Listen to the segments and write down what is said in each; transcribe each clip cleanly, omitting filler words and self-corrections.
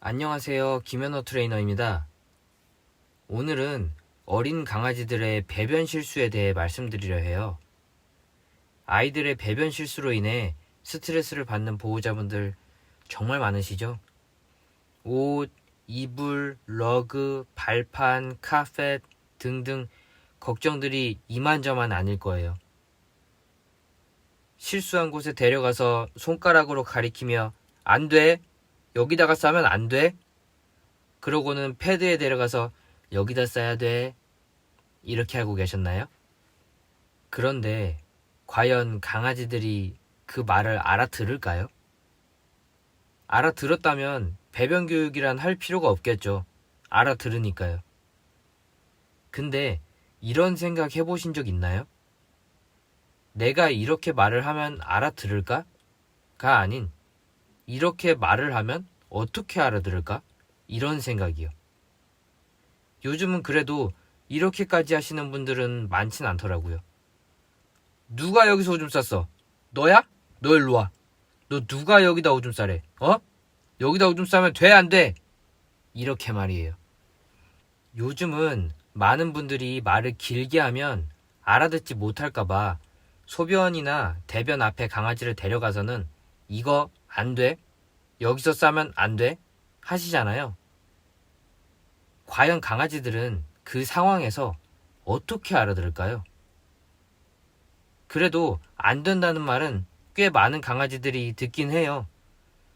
안녕하세요. 김현호 트레이너입니다. 오늘은 어린 강아지들의 배변 실수에 대해 말씀드리려 해요. 아이들의 배변 실수로 인해 스트레스를 받는 보호자분들 정말 많으시죠? 옷, 이불, 러그, 발판, 카펫 등등 걱정들이 이만저만 아닐 거예요. 실수한 곳에 데려가서 손가락으로 가리키며 안 돼! 여기다가 싸면 안 돼? 그러고는 패드에 데려가서 여기다 싸야 돼. 이렇게 하고 계셨나요? 그런데 과연 강아지들이 그 말을 알아들을까요? 알아들었다면 배변 교육이란 할 필요가 없겠죠. 알아들으니까요. 근데 이런 생각 해보신 적 있나요? 내가 이렇게 말을 하면 알아들을까? 가 아닌 이렇게 말을 하면 어떻게 알아들을까? 이런 생각이요. 요즘은 그래도 이렇게까지 하시는 분들은 많진 않더라고요. 누가 여기서 오줌 쌌어? 너야? 너 일로 와. 너 누가 여기다 오줌 싸래? 어? 여기다 오줌 싸면 돼, 안 돼? 이렇게 말이에요. 요즘은 많은 분들이 말을 길게 하면 알아듣지 못할까봐 소변이나 대변 앞에 강아지를 데려가서는 이거 안 돼? 여기서 싸면 안 돼? 하시잖아요. 과연 강아지들은 그 상황에서 어떻게 알아들을까요? 그래도 안 된다는 말은 꽤 많은 강아지들이 듣긴 해요.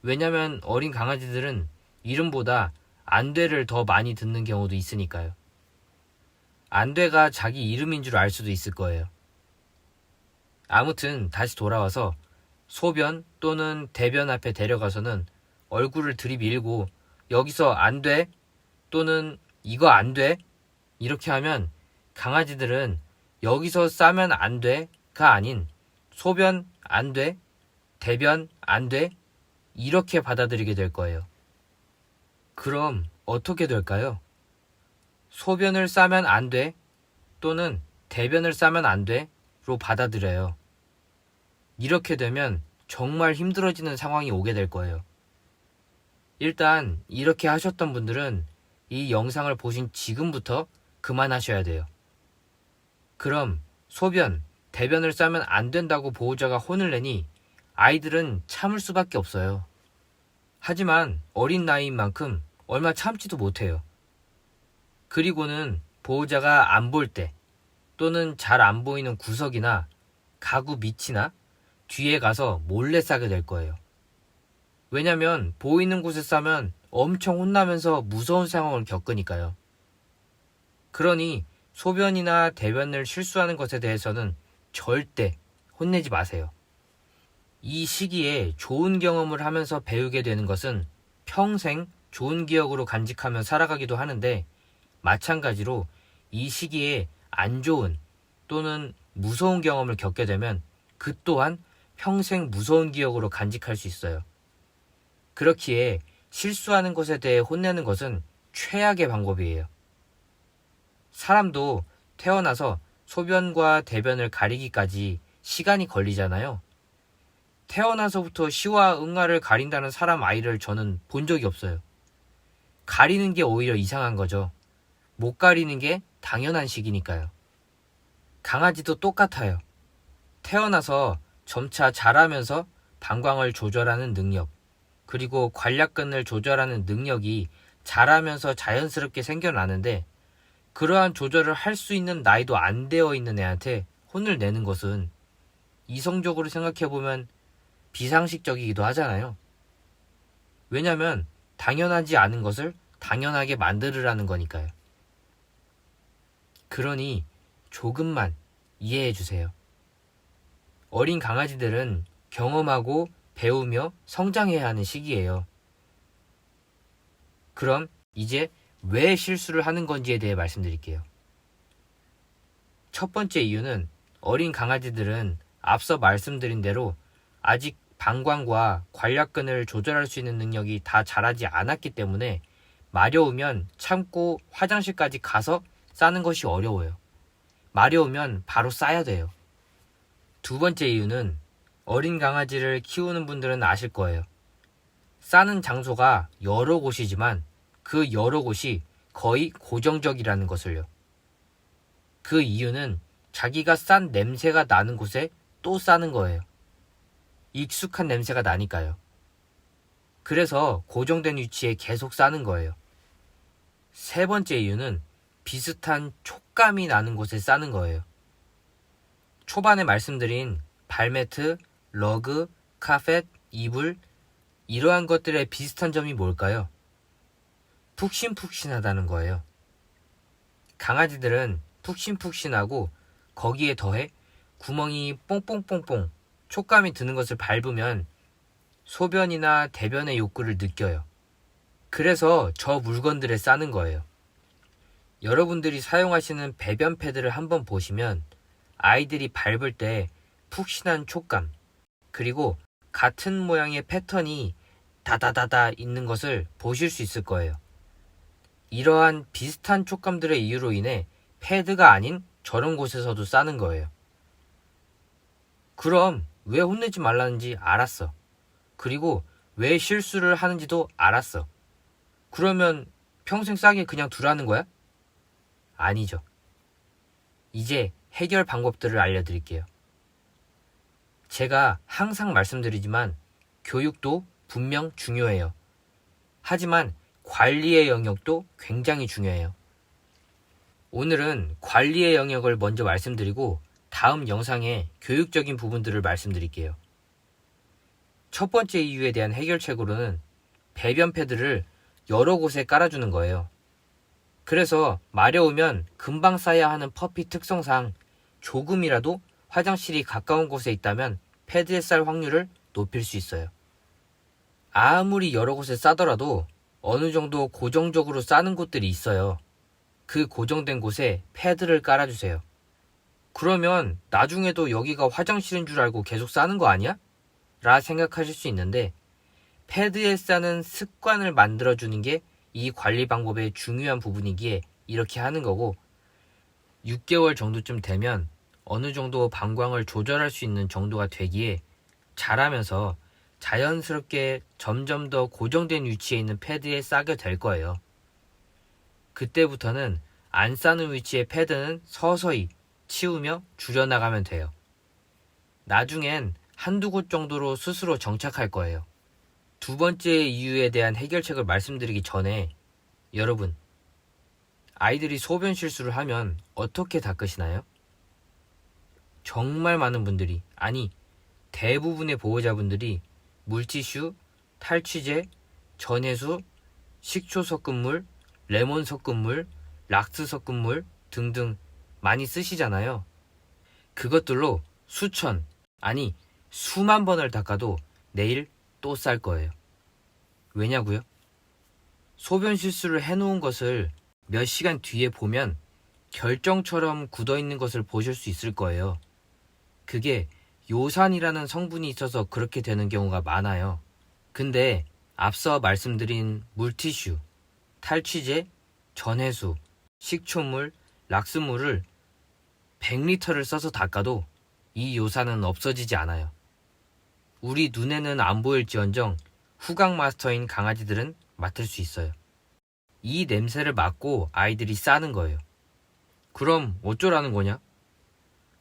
왜냐면 어린 강아지들은 이름보다 안 돼를 더 많이 듣는 경우도 있으니까요. 안 돼가 자기 이름인 줄 알 수도 있을 거예요. 아무튼 다시 돌아와서 소변 또는 대변 앞에 데려가서는 얼굴을 들이밀고 여기서 안 돼? 또는 이거 안 돼? 이렇게 하면 강아지들은 여기서 싸면 안 돼가 아닌 소변 안 돼? 대변 안 돼? 이렇게 받아들이게 될 거예요. 그럼 어떻게 될까요? 소변을 싸면 안 돼? 또는 대변을 싸면 안 돼? 로 받아들여요. 이렇게 되면 정말 힘들어지는 상황이 오게 될 거예요. 일단 이렇게 하셨던 분들은 이 영상을 보신 지금부터 그만하셔야 돼요. 그럼 소변, 대변을 싸면 안 된다고 보호자가 혼을 내니 아이들은 참을 수밖에 없어요. 하지만 어린 나이인 만큼 얼마 참지도 못해요. 그리고는 보호자가 안 볼 때 또는 잘 안 보이는 구석이나 가구 밑이나 뒤에 가서 몰래 싸게 될 거예요. 왜냐면 보이는 곳에 싸면 엄청 혼나면서 무서운 상황을 겪으니까요. 그러니 소변이나 대변을 실수하는 것에 대해서는 절대 혼내지 마세요. 이 시기에 좋은 경험을 하면서 배우게 되는 것은 평생 좋은 기억으로 간직하며 살아가기도 하는데 마찬가지로 이 시기에 안 좋은 또는 무서운 경험을 겪게 되면 그 또한 평생 무서운 기억으로 간직할 수 있어요. 그렇기에 실수하는 것에 대해 혼내는 것은 최악의 방법이에요. 사람도 태어나서 소변과 대변을 가리기까지 시간이 걸리잖아요. 태어나서부터 시와 응아를 가린다는 사람 아이를 저는 본 적이 없어요. 가리는 게 오히려 이상한 거죠. 못 가리는 게 당연한 시기니까요. 강아지도 똑같아요. 태어나서 점차 자라면서 방광을 조절하는 능력, 그리고 관략근을 조절하는 능력이 자라면서 자연스럽게 생겨나는데 그러한 조절을 할 수 있는 나이도 안 되어 있는 애한테 혼을 내는 것은 이성적으로 생각해보면 비상식적이기도 하잖아요. 왜냐면 당연하지 않은 것을 당연하게 만들으라는 거니까요. 그러니 조금만 이해해 주세요. 어린 강아지들은 경험하고 배우며 성장해야 하는 시기예요. 그럼 이제 왜 실수를 하는 건지에 대해 말씀드릴게요. 첫 번째 이유는 어린 강아지들은 앞서 말씀드린 대로 아직 방광과 관략근을 조절할 수 있는 능력이 다 자라지 않았기 때문에 마려우면 참고 화장실까지 가서 싸는 것이 어려워요. 마려우면 바로 싸야 돼요. 두 번째 이유는 어린 강아지를 키우는 분들은 아실 거예요. 싸는 장소가 여러 곳이지만 그 여러 곳이 거의 고정적이라는 것을요. 그 이유는 자기가 싼 냄새가 나는 곳에 또 싸는 거예요. 익숙한 냄새가 나니까요. 그래서 고정된 위치에 계속 싸는 거예요. 세 번째 이유는 비슷한 촉감이 나는 곳에 싸는 거예요. 초반에 말씀드린 발매트, 러그, 카펫, 이불 이러한 것들의 비슷한 점이 뭘까요? 푹신푹신하다는 거예요. 강아지들은 푹신푹신하고 거기에 더해 구멍이 뽕뽕뽕뽕 촉감이 드는 것을 밟으면 소변이나 대변의 욕구를 느껴요. 그래서 저 물건들에 싸는 거예요. 여러분들이 사용하시는 배변 패드를 한번 보시면 아이들이 밟을 때 푹신한 촉감, 그리고 같은 모양의 패턴이 다다다다 있는 것을 보실 수 있을 거예요. 이러한 비슷한 촉감들의 이유로 인해 패드가 아닌 저런 곳에서도 싸는 거예요. 그럼 왜 혼내지 말라는지 알았어. 그리고 왜 실수를 하는지도 알았어. 그러면 평생 싸게 그냥 두라는 거야? 아니죠. 이제 해결 방법들을 알려드릴게요. 제가 항상 말씀드리지만 교육도 분명 중요해요. 하지만 관리의 영역도 굉장히 중요해요. 오늘은 관리의 영역을 먼저 말씀드리고 다음 영상에 교육적인 부분들을 말씀드릴게요. 첫 번째 이유에 대한 해결책으로는 배변 패드를 여러 곳에 깔아주는 거예요. 그래서 마려우면 금방 싸야 하는 퍼피 특성상 조금이라도 화장실이 가까운 곳에 있다면 패드에 쌀 확률을 높일 수 있어요. 아무리 여러 곳에 싸더라도 어느 정도 고정적으로 싸는 곳들이 있어요. 그 고정된 곳에 패드를 깔아주세요. 그러면 나중에도 여기가 화장실인 줄 알고 계속 싸는 거 아니야? 라 생각하실 수 있는데 패드에 싸는 습관을 만들어주는 게 이 관리 방법의 중요한 부분이기에 이렇게 하는 거고 6개월 정도쯤 되면 어느 정도 방광을 조절할 수 있는 정도가 되기에 자라면서 자연스럽게 점점 더 고정된 위치에 있는 패드에 싸게 될 거예요. 그때부터는 안 싸는 위치의 패드는 서서히 치우며 줄여나가면 돼요. 나중엔 한두 곳 정도로 스스로 정착할 거예요. 두 번째 이유에 대한 해결책을 말씀드리기 전에 여러분, 아이들이 소변 실수를 하면 어떻게 닦으시나요? 정말 많은 분들이, 아니 대부분의 보호자분들이 물티슈, 탈취제, 전해수, 식초 섞은 물, 레몬 섞은 물, 락스 섞은 물 등등 많이 쓰시잖아요. 그것들로 수천, 아니 수만 번을 닦아도 내일 또 쌀 거예요. 왜냐고요? 소변 실수를 해놓은 것을 몇 시간 뒤에 보면 결정처럼 굳어있는 것을 보실 수 있을 거예요. 그게 요산이라는 성분이 있어서 그렇게 되는 경우가 많아요. 근데 앞서 말씀드린 물티슈, 탈취제, 전해수, 식초물, 락스물을 100리터를 써서 닦아도 이 요산은 없어지지 않아요. 우리 눈에는 안 보일지언정 후각 마스터인 강아지들은 맡을 수 있어요. 이 냄새를 맡고 아이들이 싸는 거예요. 그럼 어쩌라는 거냐?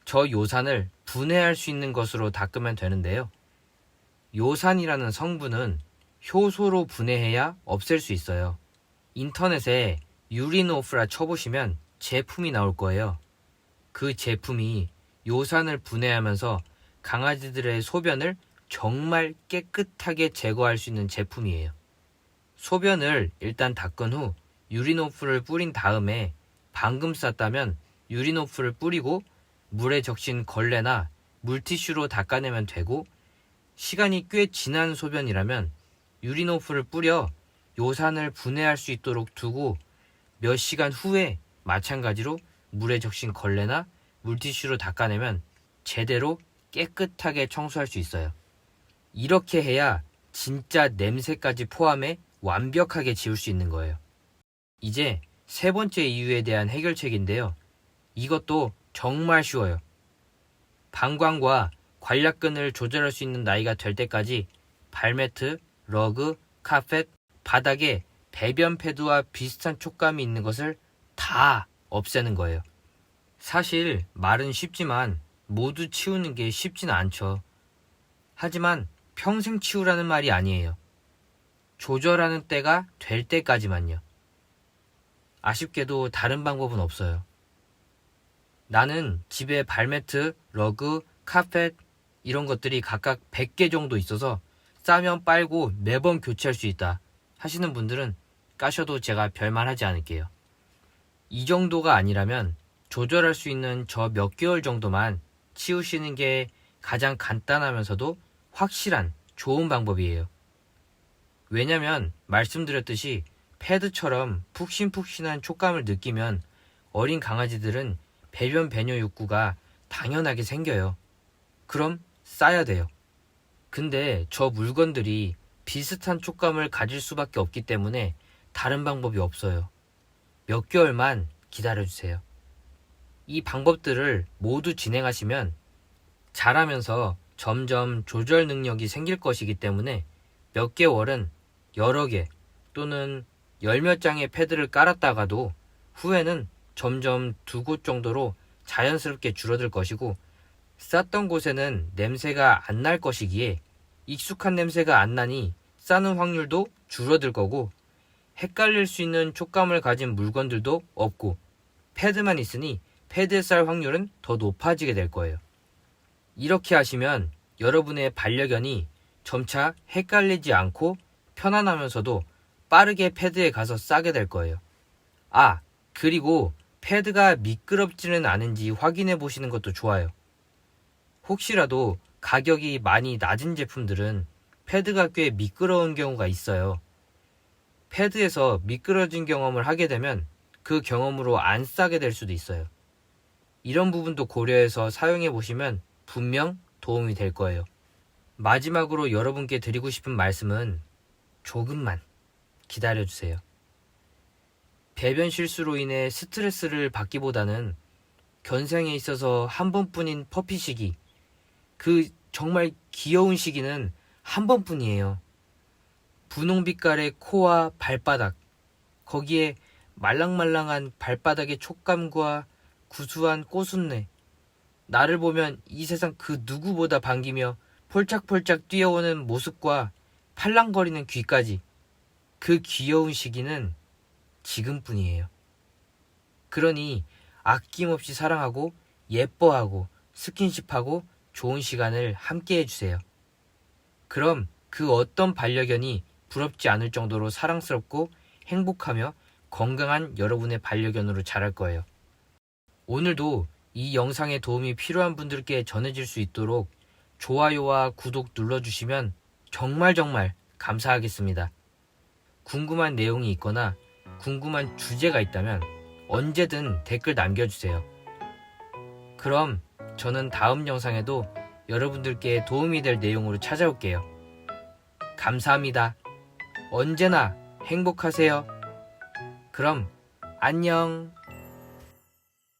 저 요산을 분해할 수 있는 것으로 닦으면 되는데요. 요산이라는 성분은 효소로 분해해야 없앨 수 있어요. 인터넷에 유리노프라 쳐보시면 제품이 나올 거예요. 그 제품이 요산을 분해하면서 강아지들의 소변을 정말 깨끗하게 제거할 수 있는 제품이에요. 소변을 일단 닦은 후 유리노프를 뿌린 다음에 방금 쌌다면 유리노프를 뿌리고 물에 적신 걸레나 물티슈로 닦아내면 되고 시간이 꽤 지난 소변이라면 유리노프를 뿌려 요산을 분해할 수 있도록 두고 몇 시간 후에 마찬가지로 물에 적신 걸레나 물티슈로 닦아내면 제대로 깨끗하게 청소할 수 있어요. 이렇게 해야 진짜 냄새까지 포함해 완벽하게 지울 수 있는 거예요. 이제 세 번째 이유에 대한 해결책인데요. 이것도 정말 쉬워요. 방광과 관략근을 조절할 수 있는 나이가 될 때까지 발매트, 러그, 카펫, 바닥에 배변 패드와 비슷한 촉감이 있는 것을 다 없애는 거예요. 사실 말은 쉽지만 모두 치우는 게 쉽지는 않죠. 하지만 평생 치우라는 말이 아니에요. 조절하는 때가 될 때까지만요. 아쉽게도 다른 방법은 없어요. 나는 집에 발매트, 러그, 카펫 이런 것들이 각각 100개 정도 있어서 싸면 빨고 매번 교체할 수 있다 하시는 분들은 까셔도 제가 별말하지 않을게요. 이 정도가 아니라면 조절할 수 있는 저 몇 개월 정도만 치우시는 게 가장 간단하면서도 확실한 좋은 방법이에요. 왜냐면 말씀드렸듯이 패드처럼 푹신푹신한 촉감을 느끼면 어린 강아지들은 배변 배뇨 욕구가 당연하게 생겨요. 그럼 싸야 돼요. 근데 저 물건들이 비슷한 촉감을 가질 수밖에 없기 때문에 다른 방법이 없어요. 몇 개월만 기다려주세요. 이 방법들을 모두 진행하시면 자라면서 점점 조절 능력이 생길 것이기 때문에 몇 개월은 여러 개 또는 열 몇 장의 패드를 깔았다가도 후에는 점점 2곳 정도로 자연스럽게 줄어들 것이고 쌌던 곳에는 냄새가 안 날 것이기에 익숙한 냄새가 안 나니 싸는 확률도 줄어들 거고 헷갈릴 수 있는 촉감을 가진 물건들도 없고 패드만 있으니 패드에 쌀 확률은 더 높아지게 될 거예요. 이렇게 하시면 여러분의 반려견이 점차 헷갈리지 않고 편안하면서도 빠르게 패드에 가서 싸게 될 거예요. 아, 그리고 패드가 미끄럽지는 않은지 확인해 보시는 것도 좋아요. 혹시라도 가격이 많이 낮은 제품들은 패드가 꽤 미끄러운 경우가 있어요. 패드에서 미끄러진 경험을 하게 되면 그 경험으로 안 싸게 될 수도 있어요. 이런 부분도 고려해서 사용해 보시면 분명 도움이 될 거예요. 마지막으로 여러분께 드리고 싶은 말씀은 조금만 기다려주세요. 배변 실수로 인해 스트레스를 받기보다는 견생에 있어서 한 번뿐인 퍼피 시기, 그 정말 귀여운 시기는 한 번뿐이에요. 분홍빛깔의 코와 발바닥, 거기에 말랑말랑한 발바닥의 촉감과 구수한 꽃순내, 나를 보면 이 세상 그 누구보다 반기며 폴짝폴짝 뛰어오는 모습과 팔랑거리는 귀까지, 그 귀여운 시기는 지금뿐이에요. 그러니 아낌없이 사랑하고 예뻐하고 스킨십하고 좋은 시간을 함께 해주세요. 그럼 그 어떤 반려견이 부럽지 않을 정도로 사랑스럽고 행복하며 건강한 여러분의 반려견으로 자랄 거예요. 오늘도 이 영상의 도움이 필요한 분들께 전해질 수 있도록 좋아요와 구독 눌러주시면 정말 감사하겠습니다. 궁금한 내용이 있거나 궁금한 주제가 있다면 언제든 댓글 남겨주세요. 그럼 저는 다음 영상에도 여러분들께 도움이 될 내용으로 찾아올게요. 감사합니다. 언제나 행복하세요. 그럼 안녕.